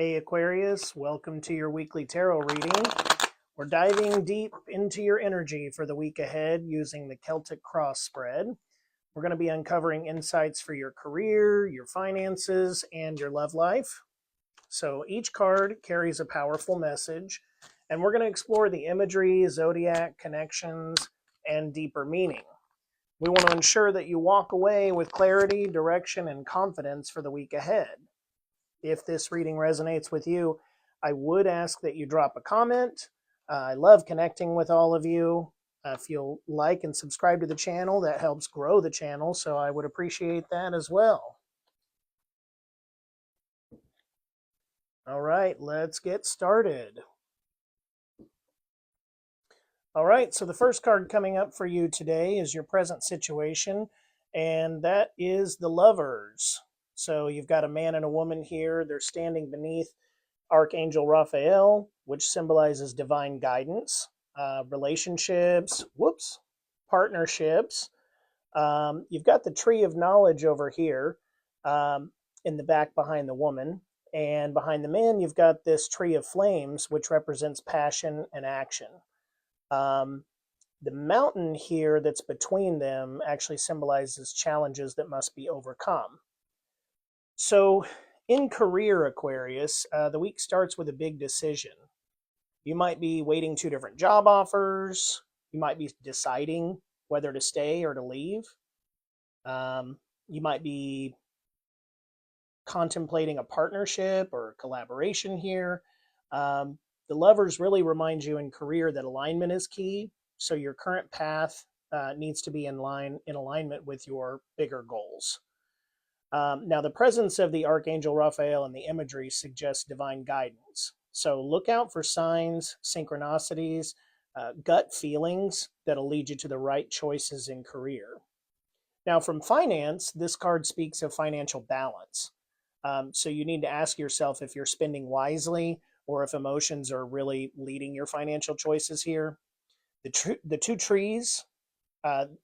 Hey Aquarius, welcome to your weekly tarot reading. We're diving deep into your energy for the week ahead using the Celtic cross spread. We're going to be uncovering insights for your career, your finances, and your love life. So each card carries a powerful message, and we're going to explore the imagery, zodiac connections, and deeper meaning. We want to ensure that you walk away with clarity, direction, and confidence for the week ahead. If this reading resonates with you, I would ask that you drop a comment. I love connecting with all of you. If you'll like and subscribe to the channel, that helps grow the channel, so I would appreciate that as well. All right, let's get started. All right, so the first card coming up for you today is your present situation, and that is the Lovers. So you've got a man and a woman here. They're standing beneath Archangel Raphael, which symbolizes divine guidance, relationships, partnerships. You've got the tree of knowledge over here in the back behind the woman. And behind the man, you've got this tree of flames, which represents passion and action. The mountain here that's between them actually symbolizes challenges that must be overcome. So in career, Aquarius, the week starts with a big decision. You might be waiting 2 different job offers. You might be deciding whether to stay or to leave. You might be contemplating a partnership or collaboration here. The Lovers really remind you in career that alignment is key. So your current path needs to be in alignment with your bigger goals. Now, the presence of the Archangel Raphael in the imagery suggests divine guidance. So look out for signs, synchronicities, gut feelings that'll lead you to the right choices in career. Now, from finance, this card speaks of financial balance. So you need to ask yourself if you're spending wisely or if emotions are really leading your financial choices here. The 2 trees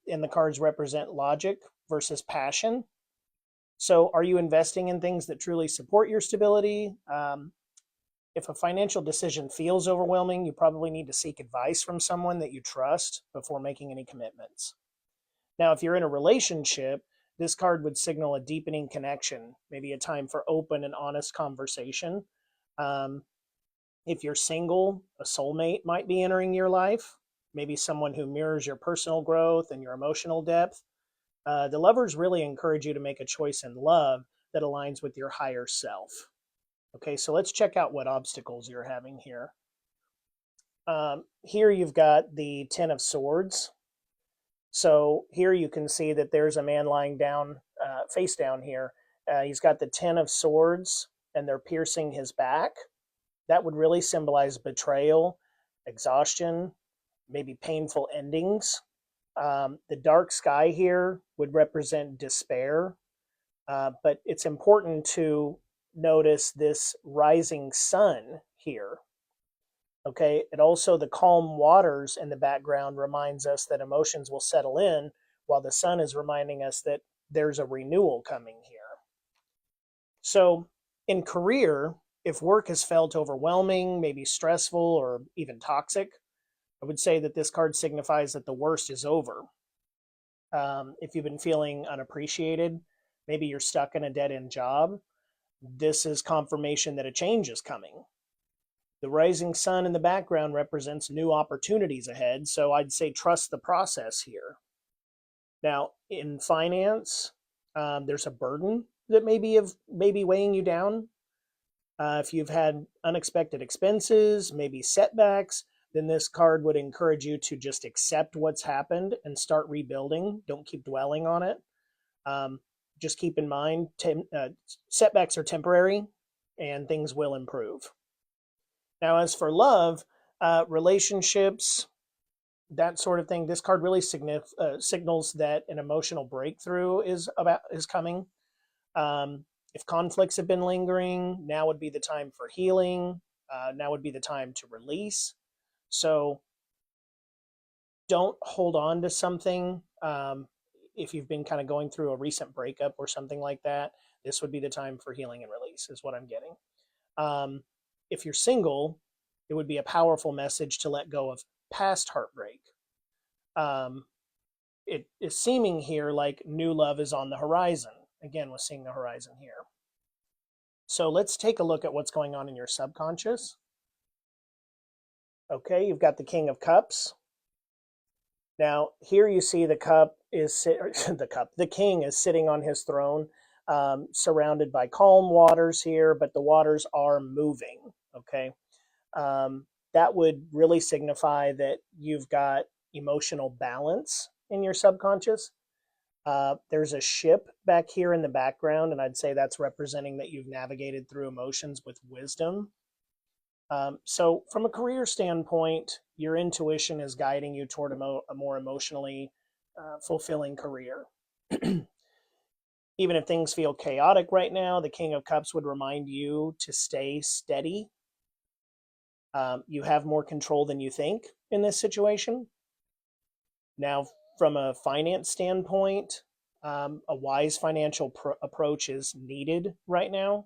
in the cards represent logic versus passion. So are you investing in things that truly support your stability? If a financial decision feels overwhelming, you probably need to seek advice from someone that you trust before making any commitments. Now, if you're in a relationship, this card would signal a deepening connection, maybe a time for open and honest conversation. If you're single, a soulmate might be entering your life, maybe someone who mirrors your personal growth and your emotional depth. The Lovers really encourage you to make a choice in love that aligns with your higher self. Okay, so let's check out what obstacles you're having here. Here you've got the Ten of Swords. So here you can see that there's a man lying down, face down here. He's got the Ten of Swords, and they're piercing his back. That would really symbolize betrayal, exhaustion, maybe painful endings. The dark sky here would represent despair, but it's important to notice this rising sun here. Okay, and also the calm waters in the background reminds us that emotions will settle in, while the sun is reminding us that there's a renewal coming here. So in career, if work has felt overwhelming, maybe stressful, or even toxic, I would say that this card signifies that the worst is over. If you've been feeling unappreciated, maybe you're stuck in a dead-end job, this is confirmation that a change is coming. The rising sun in the background represents new opportunities ahead, so I'd say trust the process here. Now, in finance, there's a burden that may be weighing you down. If you've had unexpected expenses, maybe setbacks, then this card would encourage you to just accept what's happened and start rebuilding. Don't keep dwelling on it. Just keep in mind, setbacks are temporary and things will improve. Now, as for love, relationships, that sort of thing, this card really signals that an emotional breakthrough is coming. If conflicts have been lingering, now would be the time for healing. Now would be the time to release. So don't hold on to something. If you've been kind of going through a recent breakup or something like that, this would be the time for healing and release is what I'm getting. If you're single, it would be a powerful message to let go of past heartbreak. Um, it is seeming here like new love is on the horizon. Again, we're seeing the horizon here. So let's take a look at what's going on in your subconscious. Okay, you've got the King of Cups. Now, here you see the the king is sitting on his throne, surrounded by calm waters here, but the waters are moving. Okay, that would really signify that you've got emotional balance in your subconscious. There's a ship back here in the background, and I'd say that's representing that you've navigated through emotions with wisdom. So, from a career standpoint, your intuition is guiding you toward a more emotionally fulfilling career. Even if things feel chaotic right now, the King of Cups would remind you to stay steady. You have more control than you think in this situation. Now, from a finance standpoint, a wise financial approach is needed right now.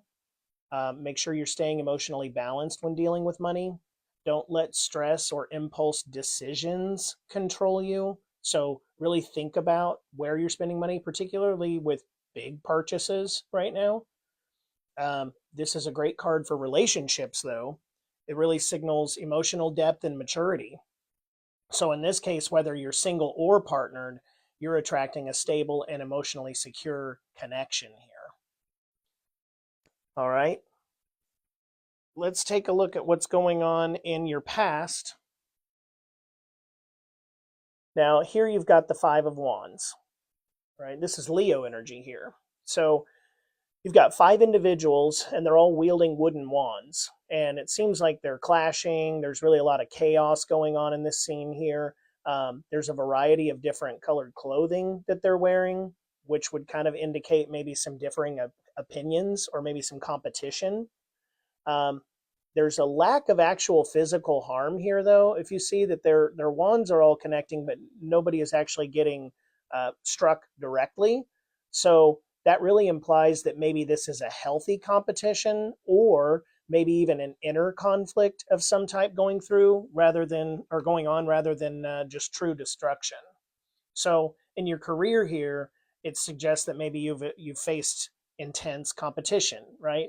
Make sure you're staying emotionally balanced when dealing with money. Don't let stress or impulse decisions control you. So, really think about where you're spending money, particularly with big purchases right now. This is a great card for relationships, though. It really signals emotional depth and maturity. So, in this case, whether you're single or partnered, you're attracting a stable and emotionally secure connection here. All right. Let's take a look at what's going on in your past. Now, here you've got the Five of Wands, right? This is Leo energy here. So you've got five individuals, and they're all wielding wooden wands. And it seems like they're clashing. There's really a lot of chaos going on in this scene here. There's a variety of different colored clothing that they're wearing, which would kind of indicate maybe some differing opinions or maybe some competition. There's a lack of actual physical harm here, though. If you see that their wands are all connecting, but nobody is actually getting struck directly. So that really implies that maybe this is a healthy competition, or maybe even an inner conflict of some type going on rather than just true destruction. So in your career here, it suggests that maybe you've faced intense competition, right?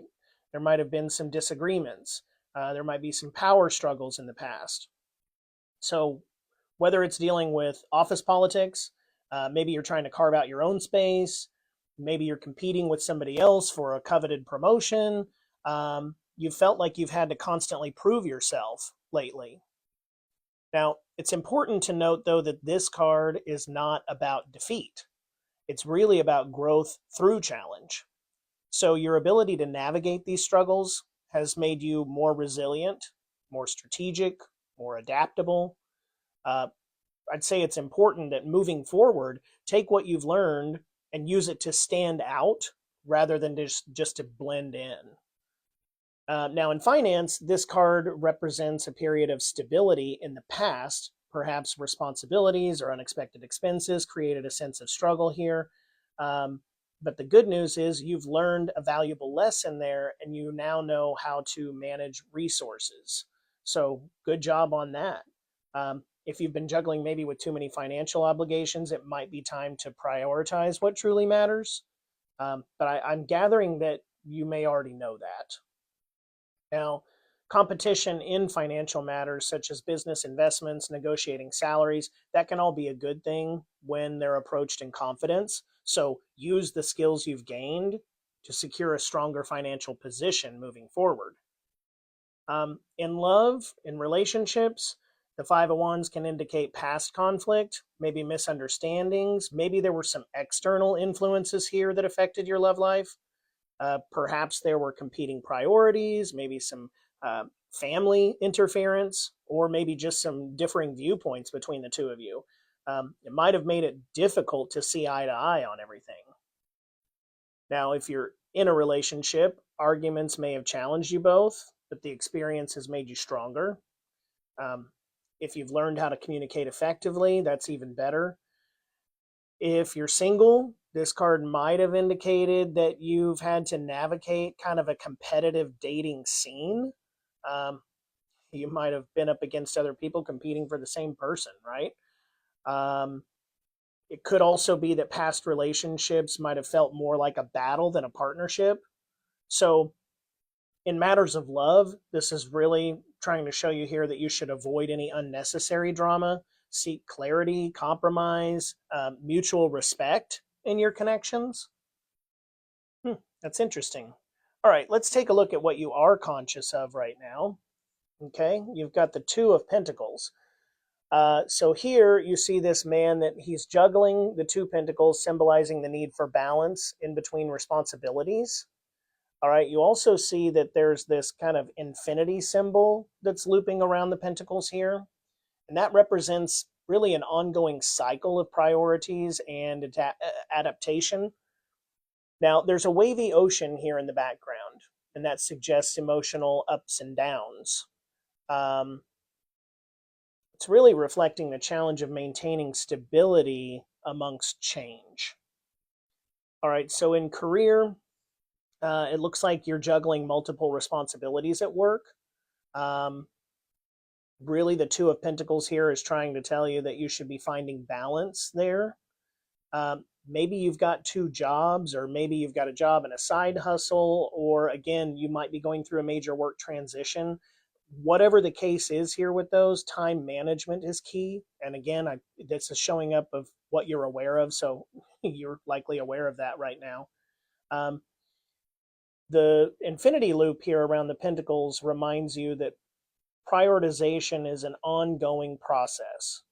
There might have been some disagreements. There might be some power struggles in the past. So whether it's dealing with office politics, maybe you're trying to carve out your own space, maybe you're competing with somebody else for a coveted promotion, you felt like you've had to constantly prove yourself lately. Now, it's important to note, though, that this card is not about defeat. It's really about growth through challenge. So your ability to navigate these struggles has made you more resilient, more strategic, more adaptable. I'd say it's important that moving forward, take what you've learned and use it to stand out rather than just to blend in. Now, in finance, this card represents a period of stability in the past. Perhaps responsibilities or unexpected expenses created a sense of struggle here. But the good news is you've learned a valuable lesson there, and you now know how to manage resources. So good job on that. If you've been juggling maybe with too many financial obligations, it might be time to prioritize what truly matters. But I'm gathering that you may already know that. Now, competition in financial matters such as business investments, negotiating salaries, that can all be a good thing when they're approached in confidence. So use the skills you've gained to secure a stronger financial position moving forward. In love, in relationships, the Five of Wands can indicate past conflict, maybe misunderstandings. Maybe there were some external influences here that affected your love life. Perhaps there were competing priorities, maybe some family interference, or maybe just some differing viewpoints between the two of you. It might have made it difficult to see eye to eye on everything. Now, if you're in a relationship, arguments may have challenged you both, but the experience has made you stronger. If you've learned how to communicate effectively, that's even better. If you're single, This card might have indicated that you've had to navigate kind of a competitive dating scene. Um, you might have been up against other people competing for the same person, right? Um, it could also be that past relationships might have felt more like a battle than a partnership. So, in matters of love, this is really trying to show you here that you should avoid any unnecessary drama, seek clarity, compromise, mutual respect in your connections. That's interesting. All right, let's take a look at what you are conscious of right now. Okay, you've got the Two of Pentacles. So here you see this man that he's juggling the two pentacles, symbolizing the need for balance in between responsibilities. All right, you also see that there's this kind of infinity symbol that's looping around the pentacles here. And that represents really an ongoing cycle of priorities and adaptation. Now, there's a wavy ocean here in the background, and that suggests emotional ups and downs. Um, it's really reflecting the challenge of maintaining stability amongst change. All right, so in career, it looks like you're juggling multiple responsibilities at work. Um, really, the Two of Pentacles here is trying to tell you that you should be finding balance there. Maybe you've got two jobs, or maybe you've got a job and a side hustle, or again, you might be going through a major work transition. Whatever the case is here with those, time management is key. And again, this is showing up of what you're aware of, so you're likely aware of that right now. The infinity loop here around the pentacles reminds you that prioritization is an ongoing process.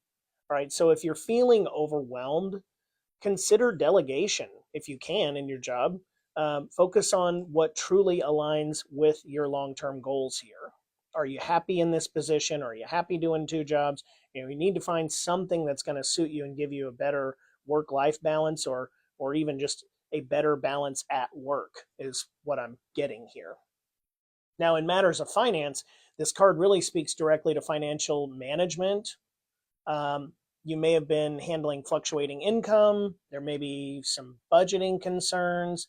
All right, so if you're feeling overwhelmed, consider delegation if you can in your job. Focus on what truly aligns with your long-term goals here. Are you happy in this position? Are you happy doing two jobs? You need to find something that's going to suit you and give you a better work-life balance, or even just a better balance at work is what I'm getting here. Now, in matters of finance, this card really speaks directly to financial management. You may have been handling fluctuating income. There may be some budgeting concerns.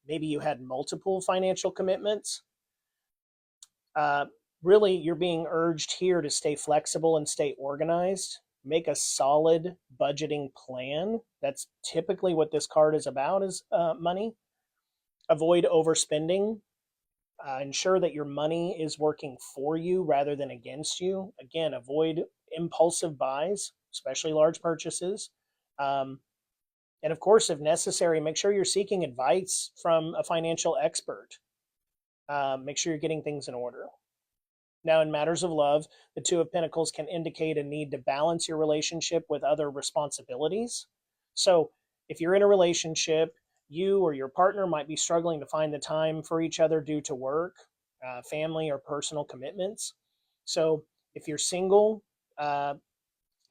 Maybe you had multiple financial commitments. Really, you're being urged here to stay flexible and stay organized. Make a solid budgeting plan. That's typically what this card is about, is money. Avoid overspending. Ensure that your money is working for you rather than against you. Again, avoid impulsive buys, especially large purchases. And of course, if necessary, make sure you're seeking advice from a financial expert. Make sure you're getting things in order. Now, in matters of love, the Two of Pentacles can indicate a need to balance your relationship with other responsibilities. So if you're in a relationship, you or your partner might be struggling to find the time for each other due to work, family, or personal commitments. So if you're single, kind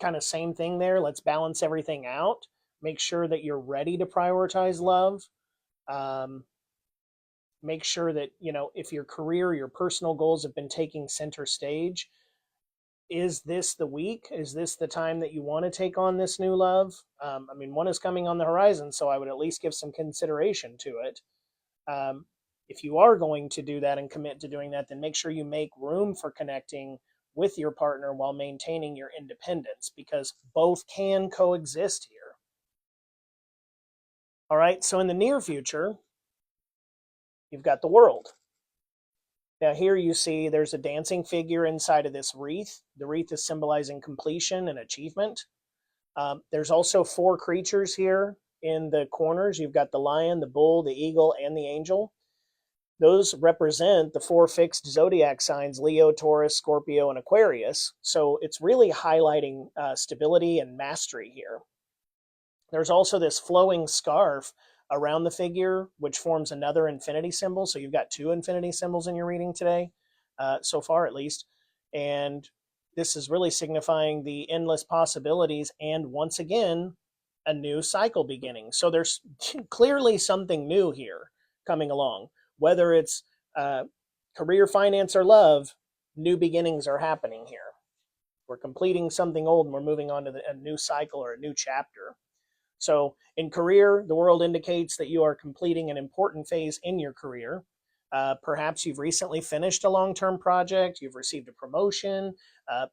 of same thing there. Let's balance everything out. Make sure that you're ready to prioritize love. Make sure that, if your career, your personal goals have been taking center stage, is this the week? Is this the time that you want to take on this new love? One is coming on the horizon, so I would at least give some consideration to it. If you are going to do that and commit to doing that, then make sure you make room for connecting with your partner while maintaining your independence, because both can coexist here. All right, so in the near future, you've got the World. Now here you see there's a dancing figure inside of this wreath. The wreath is symbolizing completion and achievement. There's also four creatures here in the corners. You've got the lion, the bull, the eagle, and the angel. Those represent the four fixed zodiac signs: Leo, Taurus, Scorpio, and Aquarius. So it's really highlighting stability and mastery here. There's also this flowing scarf around the figure, which forms another infinity symbol. So you've got two infinity symbols in your reading today, so far at least. And this is really signifying the endless possibilities and, once again, a new cycle beginning. So there's clearly something new here coming along. Whether it's career, finance, or love, new beginnings are happening here. We're completing something old and we're moving on to a new cycle or a new chapter. So in career, the world indicates that you are completing an important phase in your career. Perhaps you've recently finished a long-term project, you've received a promotion.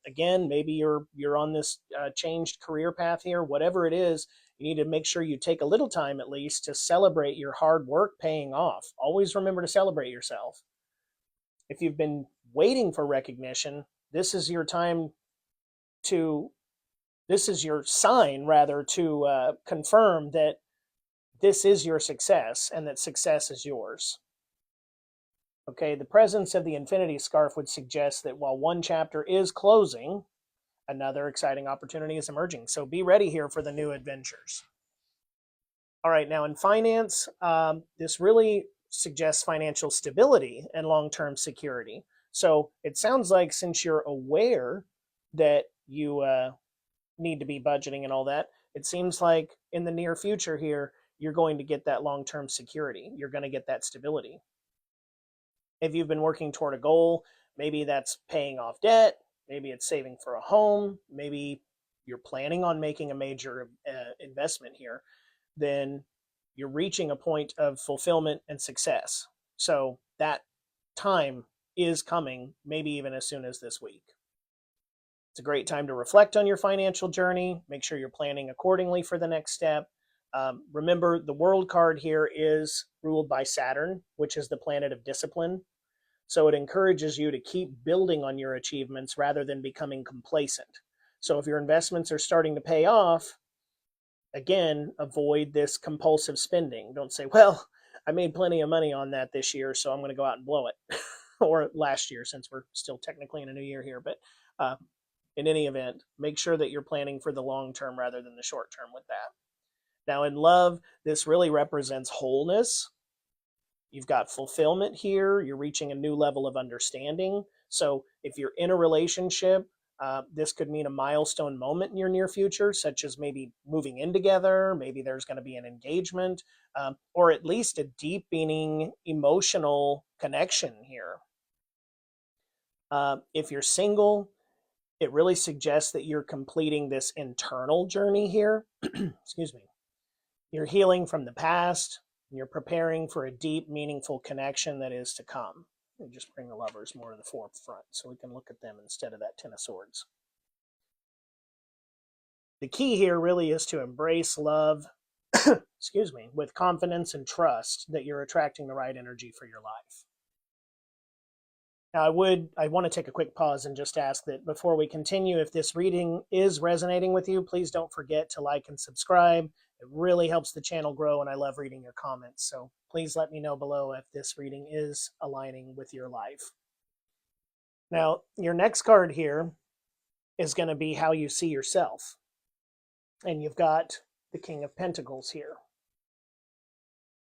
Again, maybe you're on this changed career path here. Whatever it is, you need to make sure you take a little time at least to celebrate your hard work paying off. Always remember to celebrate yourself. If you've been waiting for recognition, this is your time to, this is your sign rather to confirm that this is your success and that success is yours. Okay, the presence of the infinity scarf would suggest that while one chapter is closing, another exciting opportunity is emerging. So be ready here for the new adventures. All right, now in finance, this really suggests financial stability and long-term security. So it sounds like since you're aware that you need to be budgeting and all that, it seems like in the near future here, you're going to get that long-term security. You're going to get that stability. If you've been working toward a goal, maybe that's paying off debt, maybe it's saving for a home, maybe you're planning on making a major investment here, then you're reaching a point of fulfillment and success. So that time is coming, maybe even as soon as this week. It's a great time to reflect on your financial journey, make sure you're planning accordingly for the next step. Remember, the world card here is ruled by Saturn, which is the planet of discipline. So it encourages you to keep building on your achievements rather than becoming complacent. So if your investments are starting to pay off, again, avoid this compulsive spending. Don't say, well, I made plenty of money on that this year, so I'm going to go out and blow it. Or last year, since we're still technically in a new year here. But in any event, make sure that you're planning for the long term rather than the short term with that. Now, in love, this really represents wholeness. You've got fulfillment here. You're reaching a new level of understanding. So if you're in a relationship, this could mean a milestone moment in your near future, such as maybe moving in together. Maybe there's going to be an engagement, or at least a deepening emotional connection here. If you're single, it really suggests that you're completing this internal journey here. Excuse me. You're healing from the past. You're preparing for a deep, meaningful connection that is to come. And just bring the lovers more to the forefront so we can look at them instead of that Ten of Swords. The key here really is to embrace love, excuse me, with confidence and trust that you're attracting the right energy for your life. Now, I want to take a quick pause and just ask that before we continue, if this reading is resonating with you, please don't forget to like and subscribe. It really helps the channel grow, and I love reading your comments. So please let me know below if this reading is aligning with your life. Now, your next card here is going to be how you see yourself. And you've got the King of Pentacles here.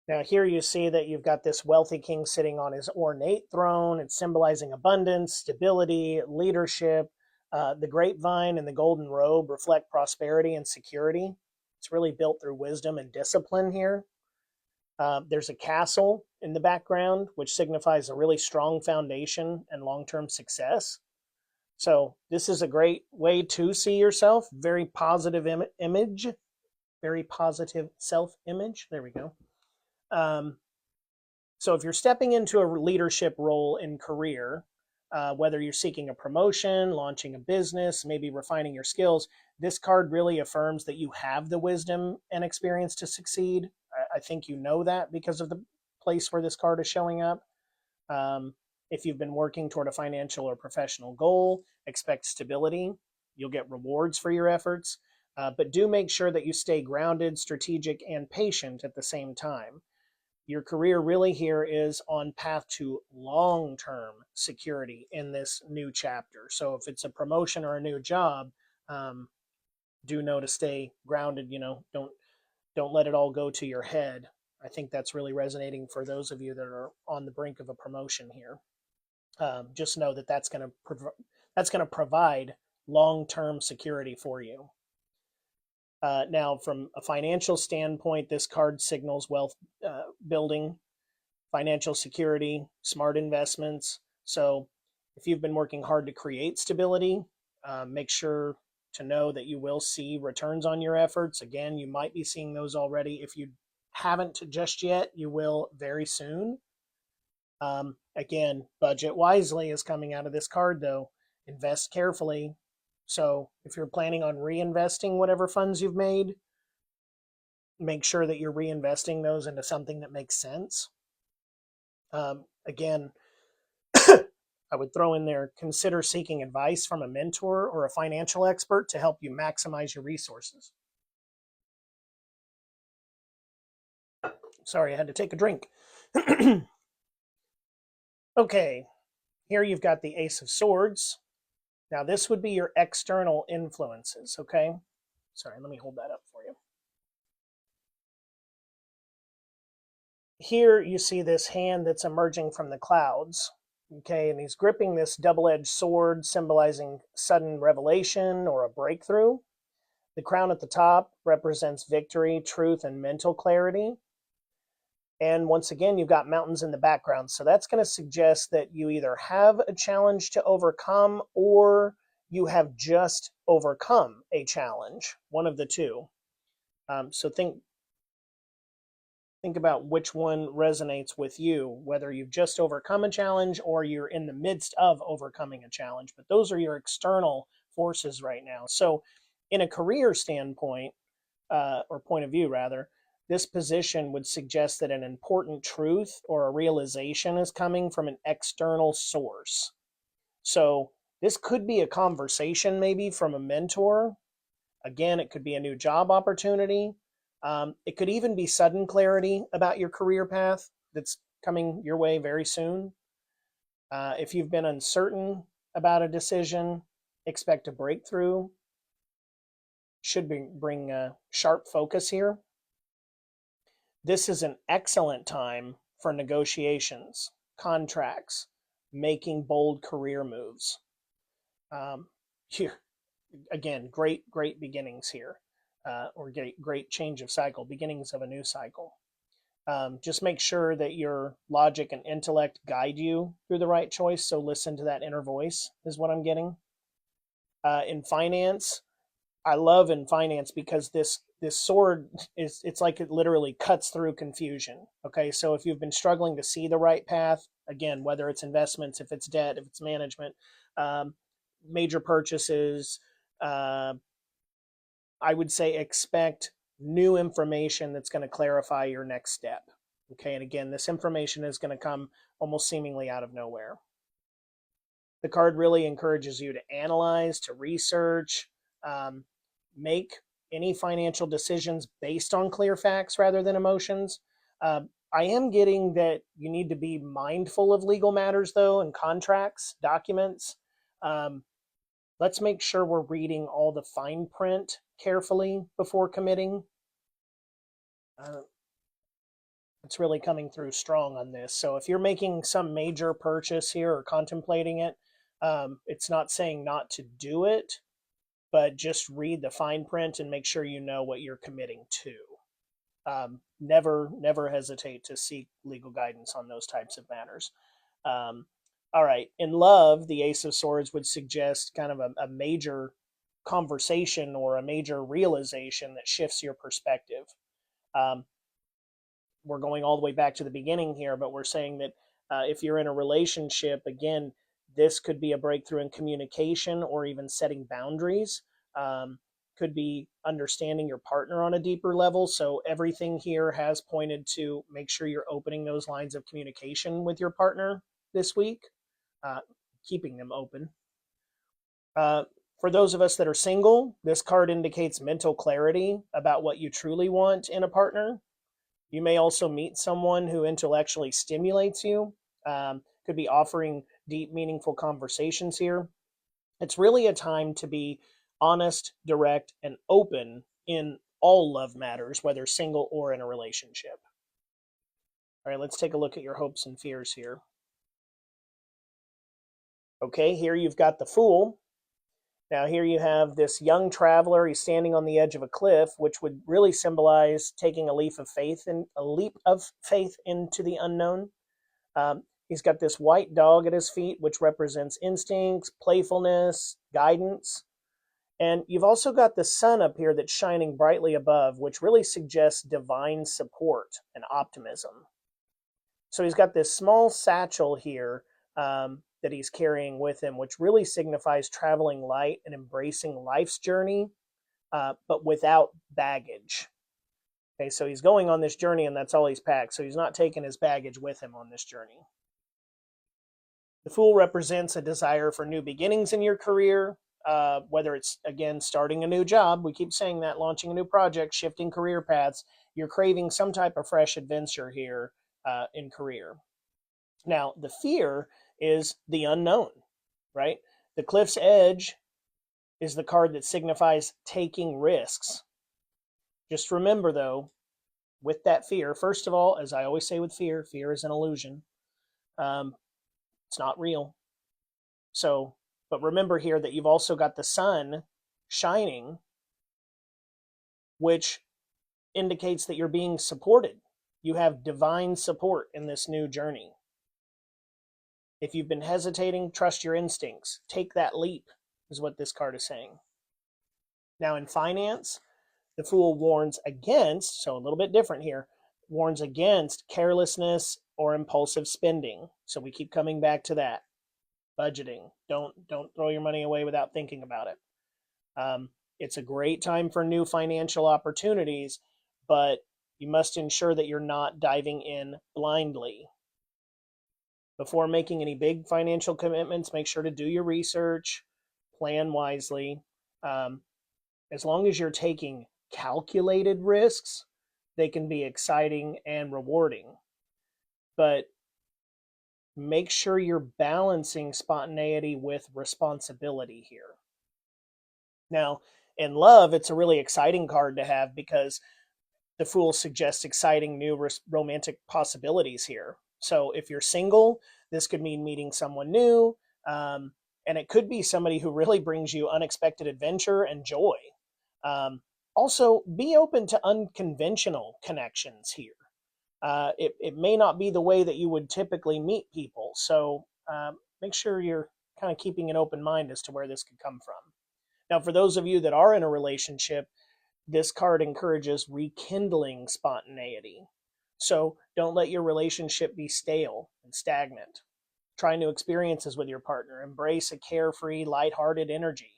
Now here you see that you've got this wealthy king sitting on his ornate throne. It's symbolizing abundance, stability, leadership. The grapevine and the golden robe reflect prosperity and security. It's really built through wisdom and discipline here. There's a castle in the background, which signifies a really strong foundation and long-term success. So this is a great way to see yourself. Very positive image, very positive self-image. There we go. So if you're stepping into a leadership role in career, whether you're seeking a promotion, launching a business, maybe refining your skills, this card really affirms that you have the wisdom and experience to succeed. I think you know that because of the place where this card is showing up. If you've been working toward a financial or professional goal, expect stability. You'll get rewards for your efforts, but do make sure that you stay grounded, strategic, and patient at the same time. Your career really here is on path to long-term security in this new chapter. So if it's a promotion or a new job, do know to stay grounded. You know, don't let it all go to your head. I think that's really resonating for those of you that are on the brink of a promotion here. Just know that that's going to provide long-term security for you. Now, from a financial standpoint, this card signals wealth building, financial security, smart investments. So if you've been working hard to create stability, make sure to know that you will see returns on your efforts. Again, you might be seeing those already. If you haven't just yet, you will very soon. Again, budget wisely is coming out of this card, though. Invest carefully. So if you're planning on reinvesting whatever funds you've made, make sure that you're reinvesting those into something that makes sense. Again, I would throw in there, consider seeking advice from a mentor or a financial expert to help you maximize your resources. Sorry, I had to take a drink. Okay, here you've got the Ace of Swords. Now this would be your external influences, okay? Sorry, let me hold that up for you. Here you see this hand that's emerging from the clouds, okay? And he's gripping this double-edged sword symbolizing sudden revelation or a breakthrough. The crown at the top represents victory, truth, and mental clarity. And once again, you've got mountains in the background. So that's going to suggest that you either have a challenge to overcome or you have just overcome a challenge, one of the two. So think about which one resonates with you, whether you've just overcome a challenge or you're in the midst of overcoming a challenge. But those are your external forces right now. So in a career standpoint, or point of view rather, this position would suggest that an important truth or a realization is coming from an external source. So this could be a conversation maybe from a mentor. Again, it could be a new job opportunity. It could even be sudden clarity about your career path that's coming your way very soon. If you've been uncertain about a decision, expect a breakthrough. Should bring a sharp focus here. This is an excellent time for negotiations, contracts, making bold career moves. Here, again, great beginnings here, or great change of cycle, beginnings of a new cycle. Just make sure that your logic and intellect guide you through the right choice. So listen to that inner voice is what I'm getting. In finance, I love in finance because this sword it's like it literally cuts through confusion. Okay, so if you've been struggling to see the right path, again, whether it's investments, if it's debt, if it's management, major purchases, I would say expect new information that's going to clarify your next step. Okay, and again, this information is going to come almost seemingly out of nowhere. The card really encourages you to analyze, to research, make any financial decisions based on clear facts rather than emotions. I am getting that you need to be mindful of legal matters, though, and contracts, documents. Let's make sure we're reading all the fine print carefully before committing. It's really coming through strong on this. So if you're making some major purchase here or contemplating it, it's not saying not to do it, but just read the fine print and make sure you know what you're committing to. Never hesitate to seek legal guidance on those types of matters. All right, in love, the Ace of Swords would suggest kind of a major conversation or a major realization that shifts your perspective. We're going all the way back to the beginning here, but we're saying that if you're in a relationship, again, this could be a breakthrough in communication or even setting boundaries. Could be understanding your partner on a deeper level. So everything here has pointed to make sure you're opening those lines of communication with your partner this week, keeping them open. For those of us that are single, this card indicates mental clarity about what you truly want in a partner. You may also meet someone who intellectually stimulates you. Could be offering deep, meaningful conversations here. It's really a time to be honest, direct, and open in all love matters, whether single or in a relationship. All right, let's take a look at your hopes and fears here. Okay, here you've got the Fool. Now here you have this young traveler. He's standing on the edge of a cliff, which would really symbolize taking a leap of faith into the unknown. He's got this white dog at his feet, which represents instincts, playfulness, guidance. And you've also got the sun up here that's shining brightly above, which really suggests divine support and optimism. So he's got this small satchel here that he's carrying with him, which really signifies traveling light and embracing life's journey, but without baggage. Okay, so he's going on this journey and that's all he's packed. So he's not taking his baggage with him on this journey. The Fool represents a desire for new beginnings in your career, whether it's, again, starting a new job. We keep saying that, launching a new project, shifting career paths. You're craving some type of fresh adventure here in career. Now, the Fear is the unknown, right? The Cliff's Edge is the card that signifies taking risks. Just remember, though, with that fear, first of all, as I always say with fear, fear is an illusion. It's not real. So, but remember here that you've also got the sun shining, which indicates that you're being supported. You have divine support in this new journey. If you've been hesitating, trust your instincts. Take that leap, is what this card is saying. Now, in finance, the Fool warns against, so a little bit different here, warns against carelessness or impulsive spending. So we keep coming back to that. Budgeting. Don't throw your money away without thinking about it. It's a great time for new financial opportunities, but you must ensure that you're not diving in blindly. Before making any big financial commitments, make sure to do your research, plan wisely. As long as you're taking calculated risks, they can be exciting and rewarding. But make sure you're balancing spontaneity with responsibility here. Now, in love, it's a really exciting card to have because the Fool suggests exciting new romantic possibilities here. So if you're single, this could mean meeting someone new, and it could be somebody who really brings you unexpected adventure and joy. Also, be open to unconventional connections here. It may not be the way that you would typically meet people, so make sure you're kind of keeping an open mind as to where this could come from. Now, for those of you that are in a relationship, this card encourages rekindling spontaneity. So don't let your relationship be stale and stagnant. Try new experiences with your partner. Embrace a carefree, lighthearted energy.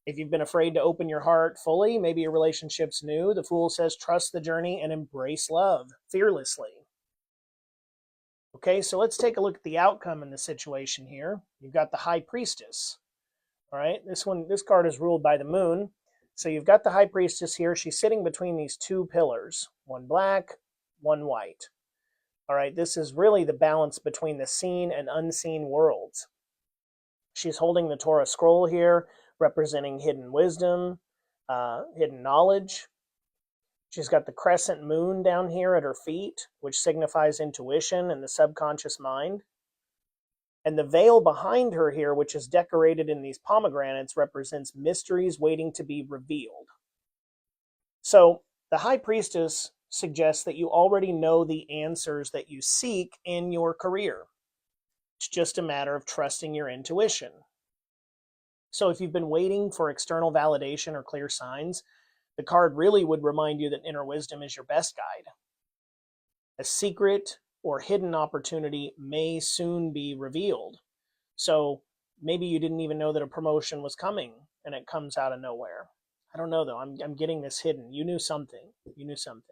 If you've been afraid to open your heart fully, maybe your relationship's new, the Fool says trust the journey and embrace love fearlessly. Okay, so let's take a look at the outcome in the situation here. You've got the High Priestess. All right, this card is ruled by the moon. So you've got the High Priestess here. She's sitting between these two pillars, one black, one white. All right, this is really the balance between the seen and unseen worlds. She's holding the Torah scroll here, representing hidden wisdom, hidden knowledge. She's got the crescent moon down here at her feet, which signifies intuition and the subconscious mind. And the veil behind her here, which is decorated in these pomegranates, represents mysteries waiting to be revealed. So the High Priestess suggests that you already know the answers that you seek in your career. It's just a matter of trusting your intuition. So if you've been waiting for external validation or clear signs, the card really would remind you that inner wisdom is your best guide. A secret or hidden opportunity may soon be revealed. So maybe you didn't even know that a promotion was coming and it comes out of nowhere. I don't know though. I'm getting this hidden. You knew something. You knew something.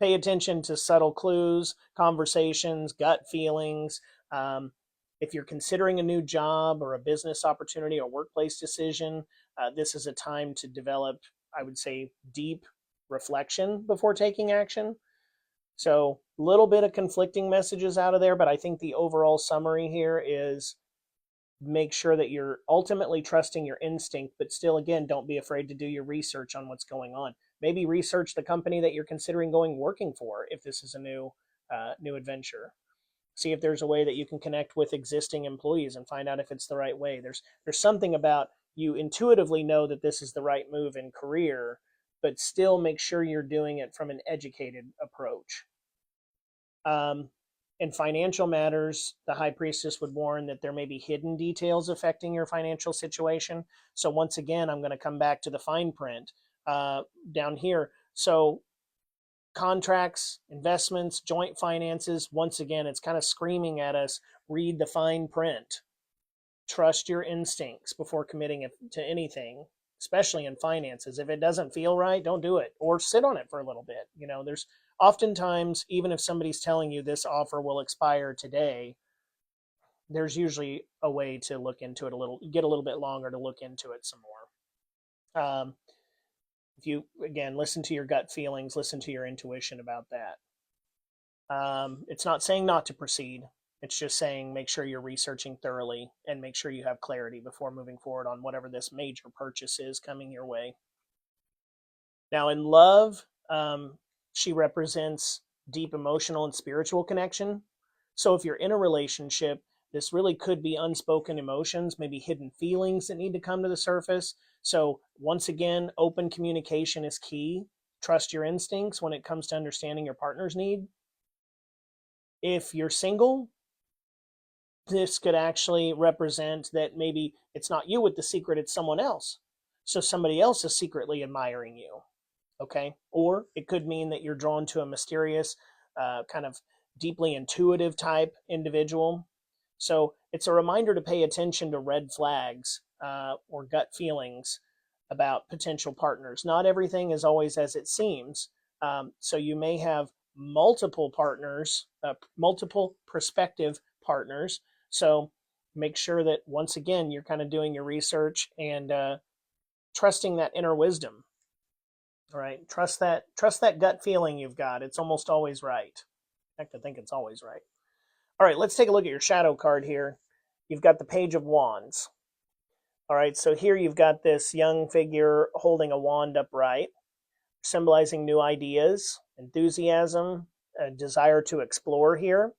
Pay attention to subtle clues, conversations, gut feelings. If you're considering a new job or a business opportunity or workplace decision, this is a time to develop, I would say, deep reflection before taking action. So a little bit of conflicting messages out of there, but I think the overall summary here is make sure that you're ultimately trusting your instinct, but still, again, don't be afraid to do your research on what's going on. Maybe research the company that you're considering working for if this is a new adventure. See if there's a way that you can connect with existing employees and find out if it's the right way. There's something about you intuitively know that this is the right move in career, but still make sure you're doing it from an educated approach. In financial matters, the high priestess would warn that there may be hidden details affecting your financial situation. So once again, I'm going to come back to the fine print down here. So contracts, investments, joint finances, once again, it's kind of screaming at us, read the fine print. Trust your instincts before committing to anything, especially in finances. If it doesn't feel right, don't do it, or sit on it for a little bit. There's oftentimes, even if somebody's telling you this offer will expire today, there's usually a way to look into it get a little bit longer to look into it some more. If you, again, listen to your gut feelings, listen to your intuition about that. It's not saying not to proceed. It's just saying make sure you're researching thoroughly and make sure you have clarity before moving forward on whatever this major purchase is coming your way. Now, in love, she represents deep emotional and spiritual connection. So if you're in a relationship, this really could be unspoken emotions, maybe hidden feelings that need to come to the surface. So once again, open communication is key. Trust your instincts when it comes to understanding your partner's need. If you're single, this could actually represent that maybe it's not you with the secret, it's someone else. So somebody else is secretly admiring you, okay? Or it could mean that you're drawn to a mysterious, kind of deeply intuitive type individual. So it's a reminder to pay attention to red flags or gut feelings about potential partners. Not everything is always as it seems. So you may have multiple partners, multiple prospective partners. So make sure that, once again, you're kind of doing your research and trusting that inner wisdom. All right, trust that gut feeling you've got. It's almost always right. In fact, I think it's always right. All right, let's take a look at your shadow card here. You've got the Page of Wands. All right, so here you've got this young figure holding a wand upright, symbolizing new ideas, enthusiasm, a desire to explore here.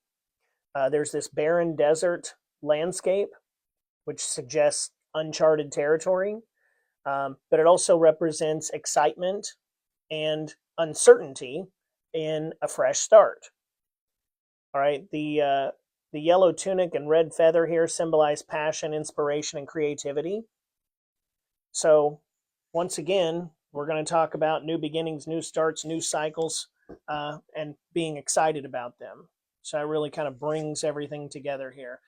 There's this barren desert landscape, which suggests uncharted territory, but it also represents excitement and uncertainty in a fresh start. All right, the yellow tunic and red feather here symbolize passion, inspiration, and creativity. So once again, we're going to talk about new beginnings, new starts, new cycles, and being excited about them. So it really kind of brings everything together here.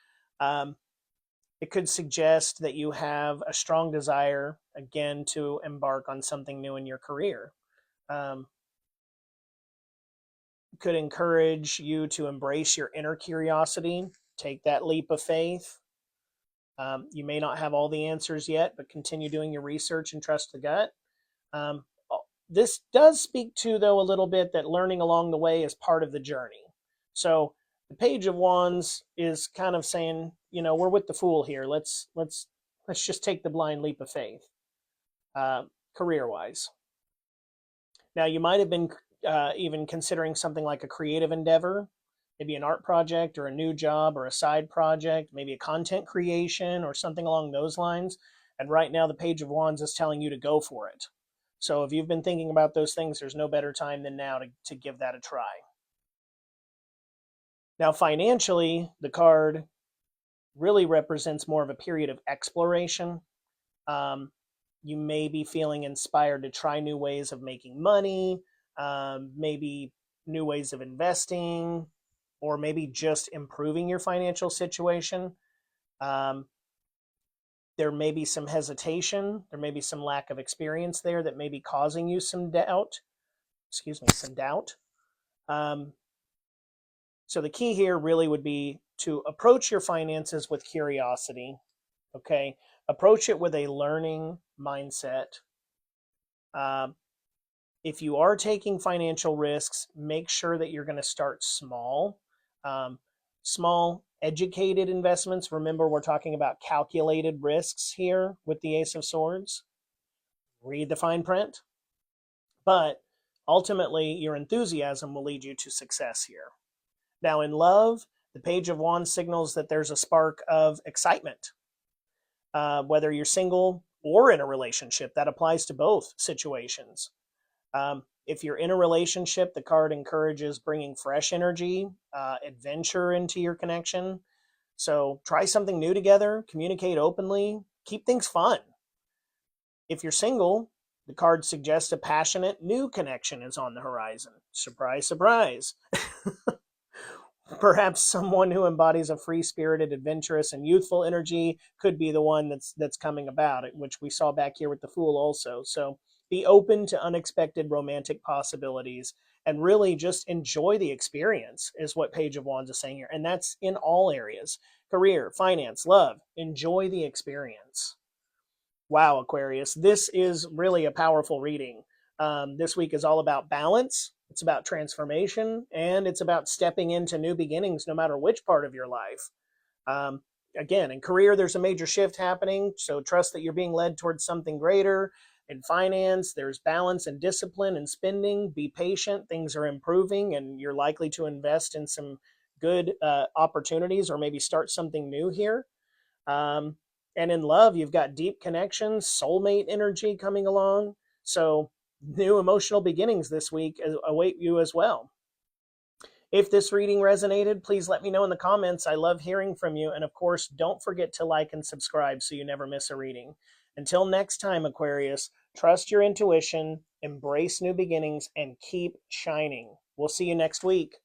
It could suggest that you have a strong desire, again, to embark on something new in your career. Could encourage you to embrace your inner curiosity, take that leap of faith. You may not have all the answers yet, but continue doing your research and trust the gut. This does speak to, though, a little bit that learning along the way is part of the journey. So the Page of Wands is kind of saying, we're with the fool here. Let's just take the blind leap of faith, career-wise. Now, you might have been even considering something like a creative endeavor, maybe an art project or a new job or a side project, maybe a content creation or something along those lines. And right now, the Page of Wands is telling you to go for it. So if you've been thinking about those things, there's no better time than now to give that a try. Now, financially, the card really represents more of a period of exploration. You may be feeling inspired to try new ways of making money, maybe new ways of investing, or maybe just improving your financial situation. There may be some hesitation. There may be some lack of experience there that may be causing you some doubt. Some doubt. So the key here really would be to approach your finances with curiosity, okay? Approach it with a learning mindset. If you are taking financial risks, make sure that you're going to start small. Small, educated investments. Remember, we're talking about calculated risks here with the Ace of Swords. Read the fine print. But ultimately, your enthusiasm will lead you to success here. Now, in love, the Page of Wands signals that there's a spark of excitement. Whether you're single or in a relationship, that applies to both situations. If you're in a relationship, the card encourages bringing fresh energy, adventure into your connection. So try something new together, communicate openly, keep things fun. If you're single, the card suggests a passionate new connection is on the horizon. Surprise, surprise. Perhaps someone who embodies a free-spirited, adventurous, and youthful energy could be the one that's coming about, which we saw back here with the Fool also. So be open to unexpected romantic possibilities and really just enjoy the experience, is what Page of Wands is saying here. And that's in all areas: career, finance, love. Enjoy the experience. Wow, Aquarius, this is really a powerful reading. This week is all about balance, it's about transformation, and it's about stepping into new beginnings no matter which part of your life. Again, in career, there's a major shift happening, so trust that you're being led towards something greater. In finance, there's balance and discipline and spending. Be patient, things are improving, and you're likely to invest in some good opportunities or maybe start something new here. And in love, you've got deep connections, soulmate energy coming along. So new emotional beginnings this week await you as well. If this reading resonated, please let me know in the comments. I love hearing from you. And of course, don't forget to like and subscribe so you never miss a reading. Until next time, Aquarius, trust your intuition, embrace new beginnings, and keep shining. We'll see you next week.